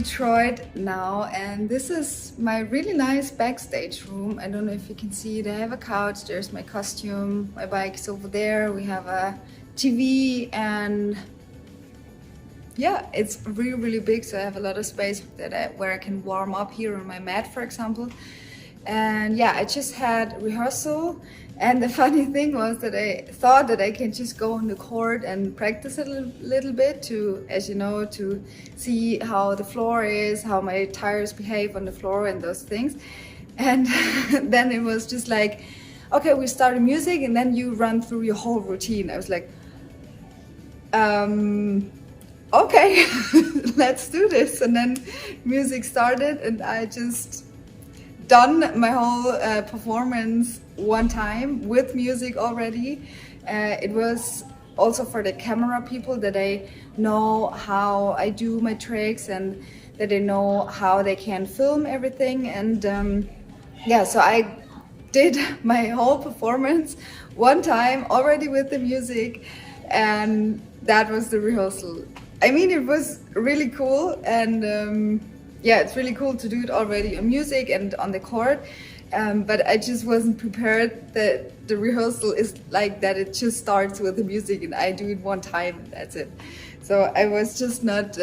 Detroit now, and this is my really nice backstage room. I don't know if you can see it. I have a couch, there's my costume, my bike is over there, we have a TV, and yeah, it's really big, so I have a lot of space where I can warm up here on my mat, for example. And yeah, I just had rehearsal, and the funny thing was that I thought that I can just go on the court and practice a little bit to, as you know, to see how the floor is, how my tires behave on the floor and those things. And then it was just like, okay, we started music and then you run through your whole routine. I was like, okay, let's do this. And then music started and I just done my whole performance one time with music already. It was also for the camera people that I know how I do my tricks and that they know how they can film everything. And yeah, so I did my whole performance one time already with the music, and that was the rehearsal. I mean, it was really cool, and yeah, it's really cool to do it already on music and on the court, but I just wasn't prepared that the rehearsal is like that. It just starts with the music and I do it one time and that's it. So I was just not,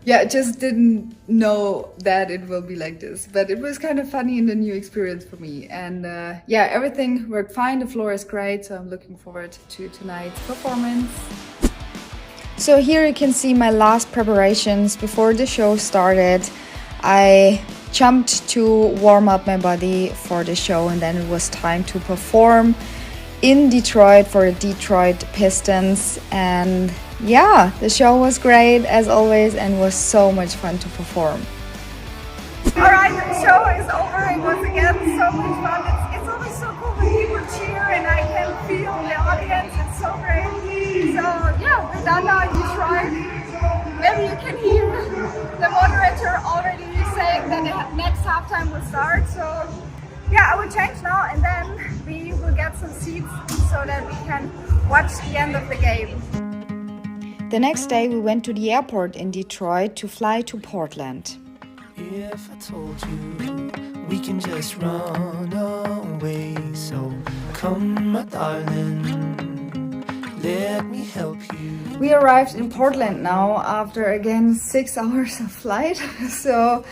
yeah, just didn't know that it will be like this. But it was kind of funny and a new experience for me. And yeah, everything worked fine. The floor is great, so I'm looking forward to tonight's performance. So here you can see my last preparations before the show started. I jumped to warm up my body for the show, and then it was time to perform in Detroit for the Detroit Pistons. And yeah, the show was great as always and was so much fun to perform. Alright, the show is over. It was again so much fun. It's always so cool when people cheer and I can feel the audience. It's so great. So yeah, we're done now in Detroit. Maybe you can hear the moderator already saying that the next halftime will start. So yeah, I will change now and then we will get some seats so that we can watch the end of the game. The next day we went to the airport in Detroit to fly to Portland. If I told you we can just run away, so come my darling, let me help you. We arrived in Portland now after again 6 hours of flight, so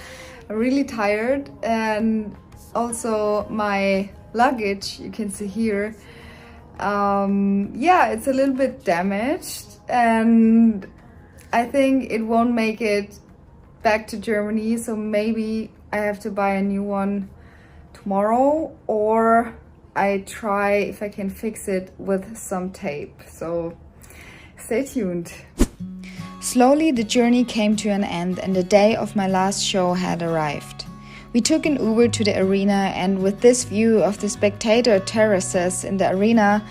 really tired, and also my luggage, you can see here, yeah, it's a little bit damaged and I think it won't make it back to Germany, so maybe I have to buy a new one tomorrow, or I try if I can fix it with some tape. So stay tuned. Slowly the journey came to an end and the day of my last show had arrived. We took an Uber to the arena, and with this view of the spectator terraces in the arena,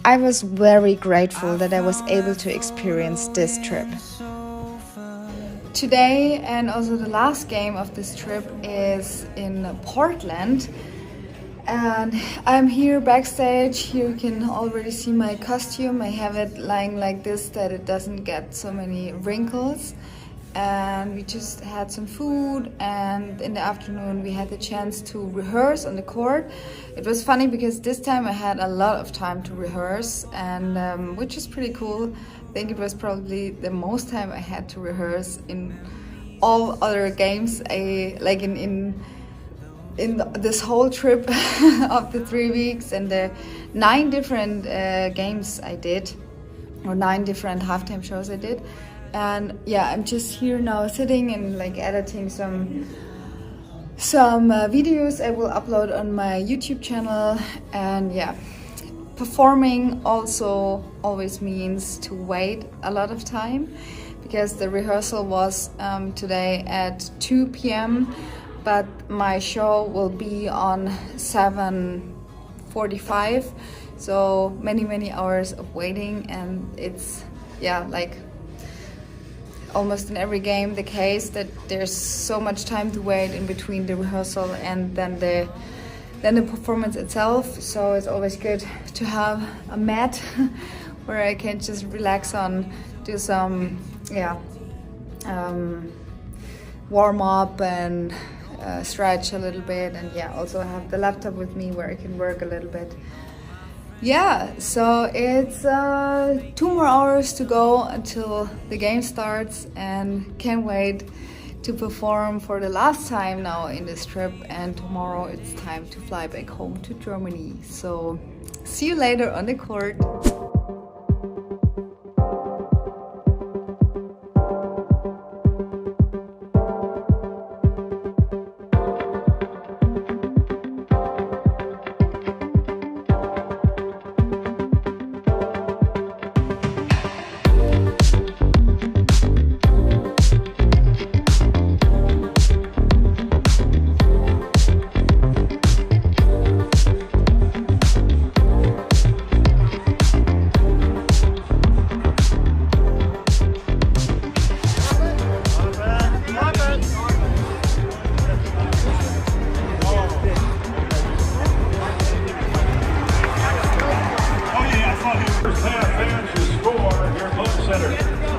I was very grateful that I was able to experience this trip. Today and also the last game of this trip is in Portland, and I'm here backstage. Here you can already see my costume. I have it lying like this that it doesn't get so many wrinkles, and we just had some food, and in the afternoon we had the chance to rehearse on the court. It was funny because this time I had a lot of time to rehearse, and which is pretty cool. I think it was probably the most time I had to rehearse in all other games. I like in this whole trip of the 3 weeks and the 9 different games I did, or 9 different halftime shows I did. And yeah, I'm just here now sitting and like editing some videos I will upload on my YouTube channel. And yeah, performing also always means to wait a lot of time, because the rehearsal was today at 2 p.m. but my show will be on 7:45, so many hours of waiting. And it's, yeah, like almost in every game the case that there's so much time to wait in between the rehearsal and then the performance itself. So it's always good to have a mat where I can just relax on, do some warm up and stretch a little bit, and yeah, also have the laptop with me where I can work a little bit. Yeah, so it's 2 more hours to go until the game starts, and can't wait to perform for the last time now in this trip, and tomorrow it's time to fly back home to Germany. So see you later on the court.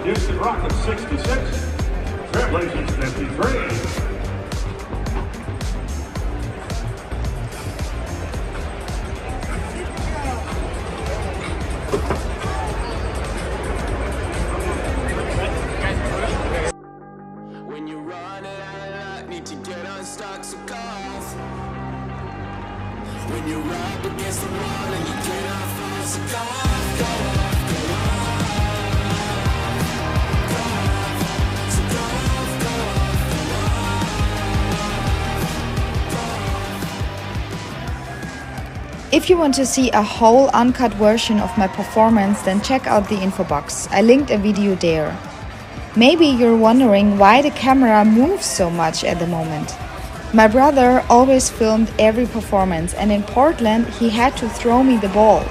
Houston Rockets 66, Trailblazers 53. When you run it out of luck, need to get unstuck, so go off. When you're up against the wall and you cannot fall, so go off, go off, go off. If you want to see a whole uncut version of my performance, then check out the info box. I linked a video there. Maybe you're wondering why the camera moves so much at the moment. My brother always filmed every performance, and in Portland he had to throw me the ball.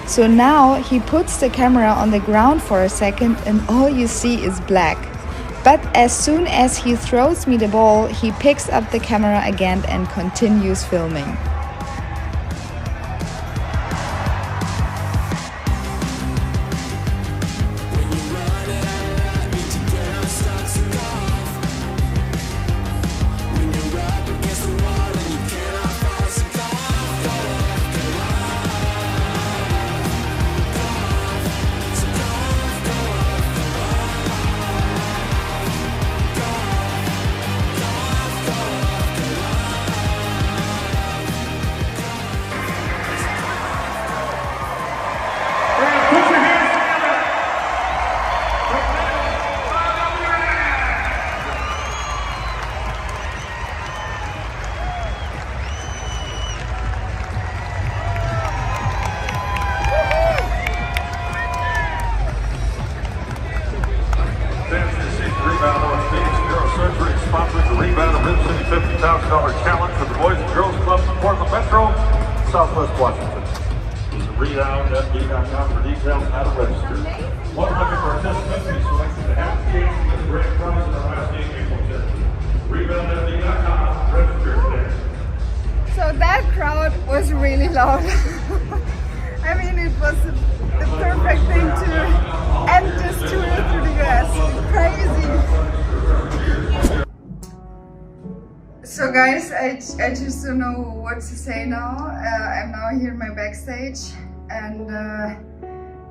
So now he puts the camera on the ground for a second and all you see is black. But as soon as he throws me the ball, he picks up the camera again and continues filming. Sponsoring the Rebound of Mid-City $50,000 Challenge for the Boys and Girls Clubs in Portland Metro, Southwest Washington. Visit ReboundFB.com for details and how to register. 100 participants will be selected to have the chance to win the grand prize in our last game April 10th. ReboundFB.com, register today. So that crowd was really loud. I mean, it was the perfect thing to end this tour through the US. Crazy. So guys, I just don't know what to say now. I'm now here in my backstage, and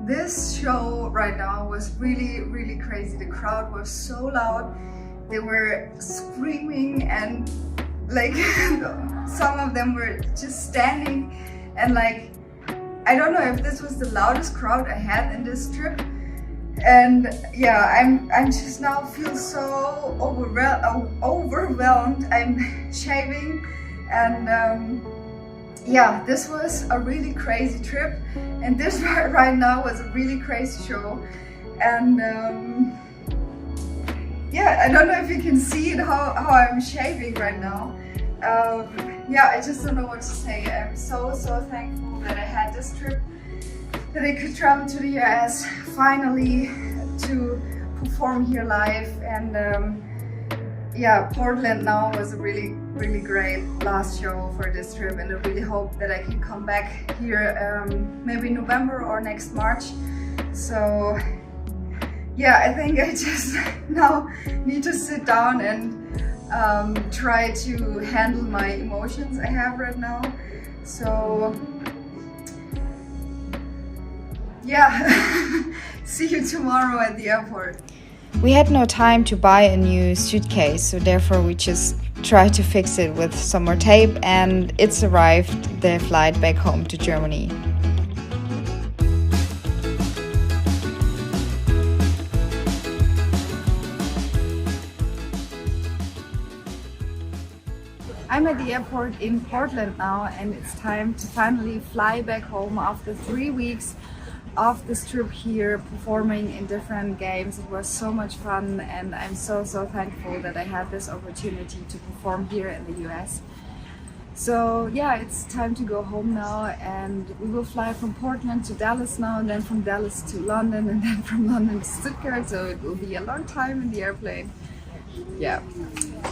this show right now was really crazy. The crowd was so loud. They were screaming, and like some of them were just standing, and like I don't know if this was the loudest crowd I had in this trip. And yeah, I'm just now feel so overwhelmed. I'm shaving, and yeah, this was a really crazy trip, and this right now was a really crazy show. And yeah, I don't know if you can see it how I'm shaving right now. Yeah, I just don't know what to say. I'm so thankful that I had this trip, that I could travel to the US finally to perform here live. And yeah, Portland now was a really great last show for this trip, and I really hope that I can come back here maybe November or next March. So yeah, I think I just now need to sit down and try to handle my emotions I have right now. So yeah, see you tomorrow at the airport. We had no time to buy a new suitcase, so therefore we just tried to fix it with some more tape, and it's arrived the flight back home to Germany. I'm at the airport in Portland now, and it's time to finally fly back home after 3 weeks of this trip here, performing in different games. It was so much fun, and I'm so thankful that I had this opportunity to perform here in the US. So yeah, it's time to go home now, and we will fly from Portland to Dallas now, and then from Dallas to London, and then from London to Stuttgart, so it will be a long time in the airplane. Yeah,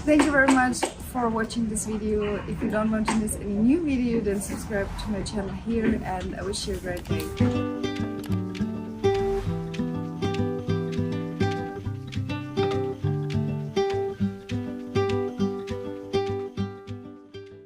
thank you very much for watching this video. If you don't want to miss any new video, then subscribe to my channel here, and I wish you a great day.